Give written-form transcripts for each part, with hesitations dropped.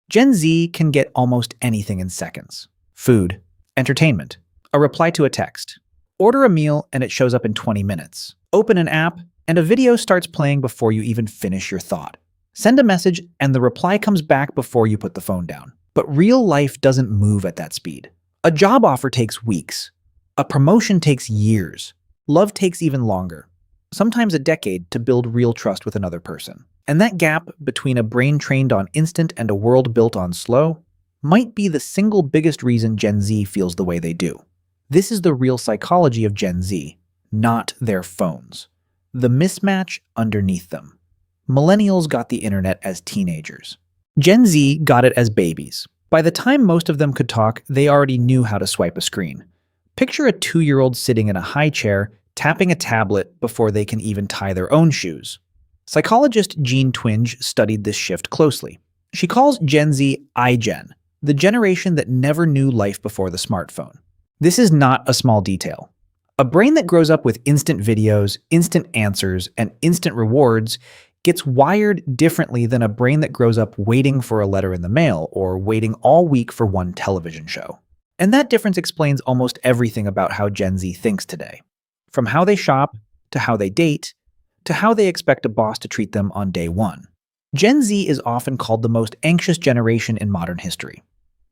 Gen Z can get almost anything in seconds. Food, entertainment, a reply to a text. Order a meal and it shows up in 20 minutes. Open an app and a video starts playing before you even finish your thought. Send a message and the reply comes back before you put the phone down. But real life doesn't move at that speed. A job offer takes weeks. A promotion takes years. Love takes even longer, sometimes a decade, to build real trust with another person. And that gap between a brain trained on instant and a world built on slow might be the single biggest reason Gen Z feels the way they do. This is the real psychology of Gen Z, not their phones. The mismatch underneath them. Millennials got the internet as teenagers. Gen Z got it as babies. By the time most of them could talk, they already knew how to swipe a screen. Picture a 2-year-old sitting in a high chair, tapping a tablet before they can even tie their own shoes. Psychologist Jean Twenge studied this shift closely. She calls Gen Z iGen, the generation that never knew life before the smartphone. This is not a small detail. A brain that grows up with instant videos, instant answers, and instant rewards gets wired differently than a brain that grows up waiting for a letter in the mail or waiting all week for one television show. And that difference explains almost everything about how Gen Z thinks today. From how they shop, to how they date, to how they expect a boss to treat them on day one. Gen Z is often called the most anxious generation in modern history.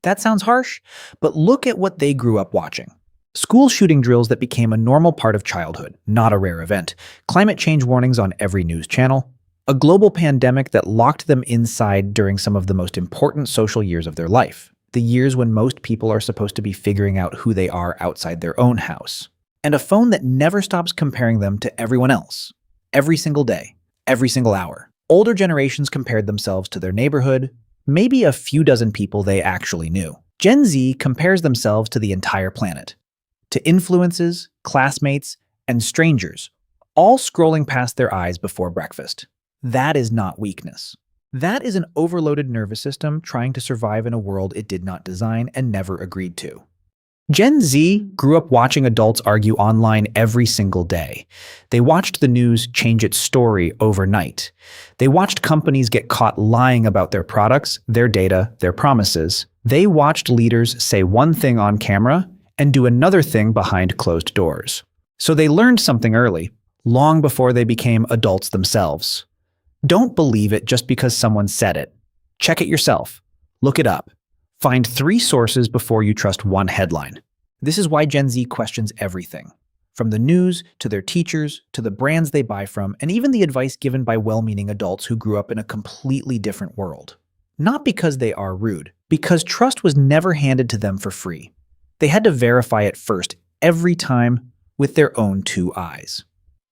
That sounds harsh, but look at what they grew up watching. School shooting drills that became a normal part of childhood, not a rare event. Climate change warnings on every news channel. A global pandemic that locked them inside during some of the most important social years of their life. The years when most people are supposed to be figuring out who they are outside their own house. And a phone that never stops comparing them to everyone else. Every single day, every single hour. Older generations compared themselves to their neighborhood, maybe a few dozen people they actually knew. Gen Z compares themselves to the entire planet. To influences, classmates, and strangers, all scrolling past their eyes before breakfast. That is not weakness. That is an overloaded nervous system trying to survive in a world it did not design and never agreed to. Gen Z grew up watching adults argue online every single day. They watched the news change its story overnight. They watched companies get caught lying about their products, their data, their promises. They watched leaders say one thing on camera and do another thing behind closed doors. So they learned something early, long before they became adults themselves. Don't believe it just because someone said it. Check it yourself. Look it up. Find 3 sources before you trust one headline. This is why Gen Z questions everything. From the news, to their teachers, to the brands they buy from, and even the advice given by well-meaning adults who grew up in a completely different world. Not because they are rude, because trust was never handed to them for free. They had to verify it first, every time, with their own 2 eyes.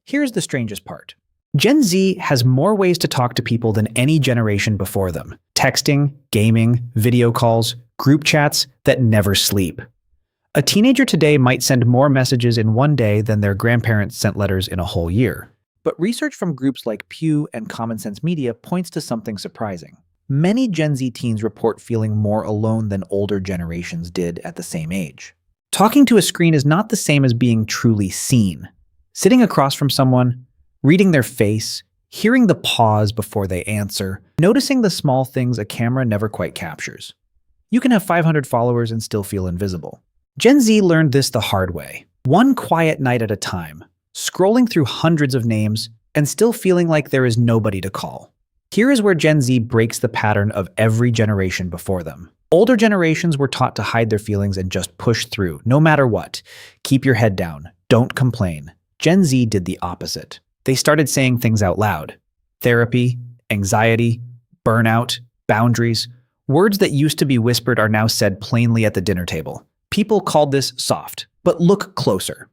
Here's the strangest part. Gen Z has more ways to talk to people than any generation before them. Texting, gaming, video calls, group chats that never sleep. A teenager today might send more messages in one day than their grandparents sent letters in a whole year. But research from groups like Pew and Common Sense Media points to something surprising. Many Gen Z teens report feeling more alone than older generations did at the same age. Talking to a screen is not the same as being truly seen. Sitting across from someone, reading their face, hearing the pause before they answer, noticing the small things a camera never quite captures. You can have 500 followers and still feel invisible. Gen Z learned this the hard way. One quiet night at a time, scrolling through hundreds of names and still feeling like there is nobody to call. Here is where Gen Z breaks the pattern of every generation before them. Older generations were taught to hide their feelings and just push through, no matter what. Keep your head down. Don't complain. Gen Z did the opposite. They started saying things out loud. Therapy, anxiety, burnout, boundaries. Words that used to be whispered are now said plainly at the dinner table. People called this soft, but look closer.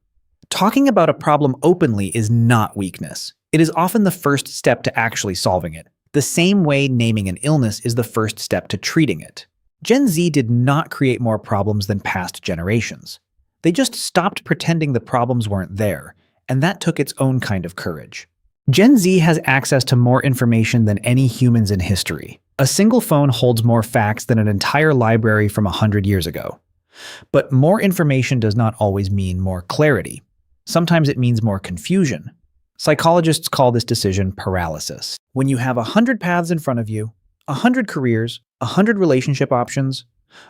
Talking about a problem openly is not weakness. It is often the first step to actually solving it, the same way naming an illness is the first step to treating it. Gen Z did not create more problems than past generations. They just stopped pretending the problems weren't there, and that took its own kind of courage. Gen Z has access to more information than any humans in history. A single phone holds more facts than an entire library from 100 years ago. But more information does not always mean more clarity. Sometimes it means more confusion. Psychologists call this decision paralysis. When you have 100 paths in front of you, 100 careers, 100 relationship options,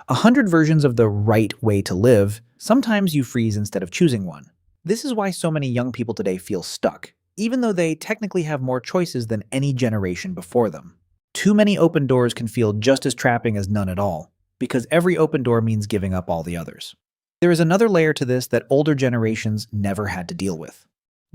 100 versions of the right way to live. Sometimes you freeze instead of choosing one. This is why so many young people today feel stuck, even though they technically have more choices than any generation before them. Too many open doors can feel just as trapping as none at all, because every open door means giving up all the others. There is another layer to this that older generations never had to deal with.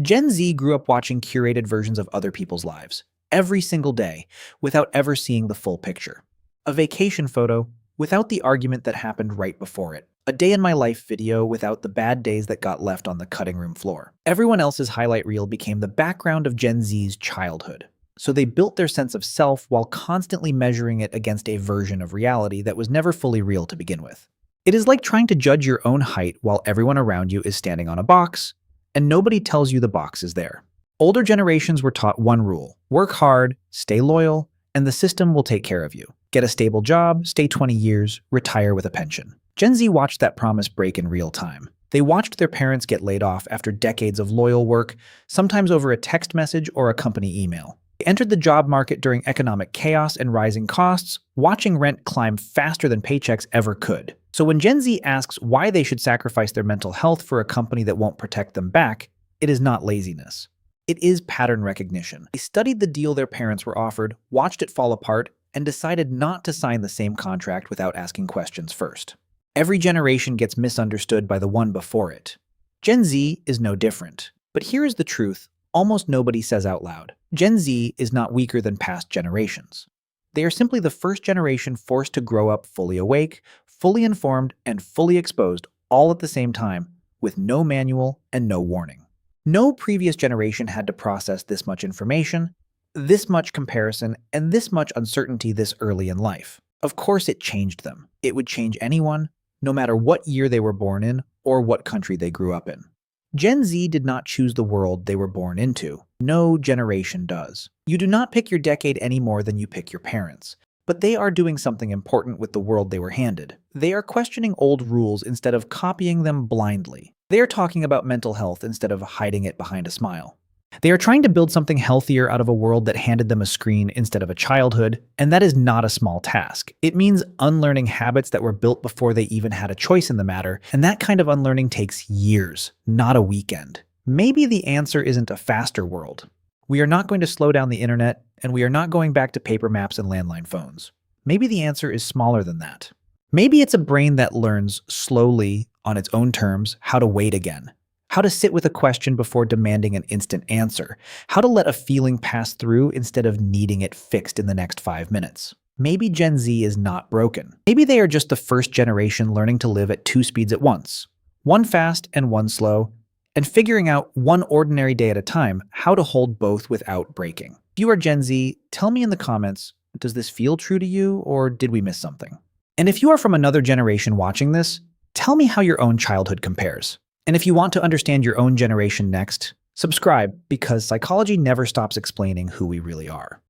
Gen Z grew up watching curated versions of other people's lives, every single day, without ever seeing the full picture. A vacation photo without the argument that happened right before it. A day in my life video without the bad days that got left on the cutting room floor. Everyone else's highlight reel became the background of Gen Z's childhood. So they built their sense of self while constantly measuring it against a version of reality that was never fully real to begin with. It is like trying to judge your own height while everyone around you is standing on a box, and nobody tells you the box is there. Older generations were taught one rule: work hard, stay loyal, and the system will take care of you. Get a stable job, stay 20 years, retire with a pension. Gen Z watched that promise break in real time. They watched their parents get laid off after decades of loyal work, sometimes over a text message or a company email. They entered the job market during economic chaos and rising costs, watching rent climb faster than paychecks ever could. So when Gen Z asks why they should sacrifice their mental health for a company that won't protect them back, it is not laziness. It is pattern recognition. They studied the deal their parents were offered, watched it fall apart, and decided not to sign the same contract without asking questions first. Every generation gets misunderstood by the one before it. Gen Z is no different. But here is the truth almost nobody says out loud. Gen Z is not weaker than past generations. They are simply the first generation forced to grow up fully awake, fully informed, and fully exposed all at the same time, with no manual and no warning. No previous generation had to process this much information, this much comparison, and this much uncertainty this early in life. Of course it changed them. It would change anyone, no matter what year they were born in or what country they grew up in. Gen Z did not choose the world they were born into. No generation does. You do not pick your decade any more than you pick your parents. But they are doing something important with the world they were handed. They are questioning old rules instead of copying them blindly. They are talking about mental health instead of hiding it behind a smile. They are trying to build something healthier out of a world that handed them a screen instead of a childhood, and that is not a small task. It means unlearning habits that were built before they even had a choice in the matter, and that kind of unlearning takes years, not a weekend. Maybe the answer isn't a faster world. We are not going to slow down the internet, and we are not going back to paper maps and landline phones. Maybe the answer is smaller than that. Maybe it's a brain that learns slowly, on its own terms, how to wait again. How to sit with a question before demanding an instant answer. How to let a feeling pass through instead of needing it fixed in the next 5 minutes. Maybe Gen Z is not broken. Maybe they are just the first generation learning to live at 2 speeds at once. One fast and one slow, and figuring out one ordinary day at a time how to hold both without breaking. If you are Gen Z, tell me in the comments, does this feel true to you or did we miss something? And if you are from another generation watching this, tell me how your own childhood compares. And if you want to understand your own generation next, subscribe because psychology never stops explaining who we really are.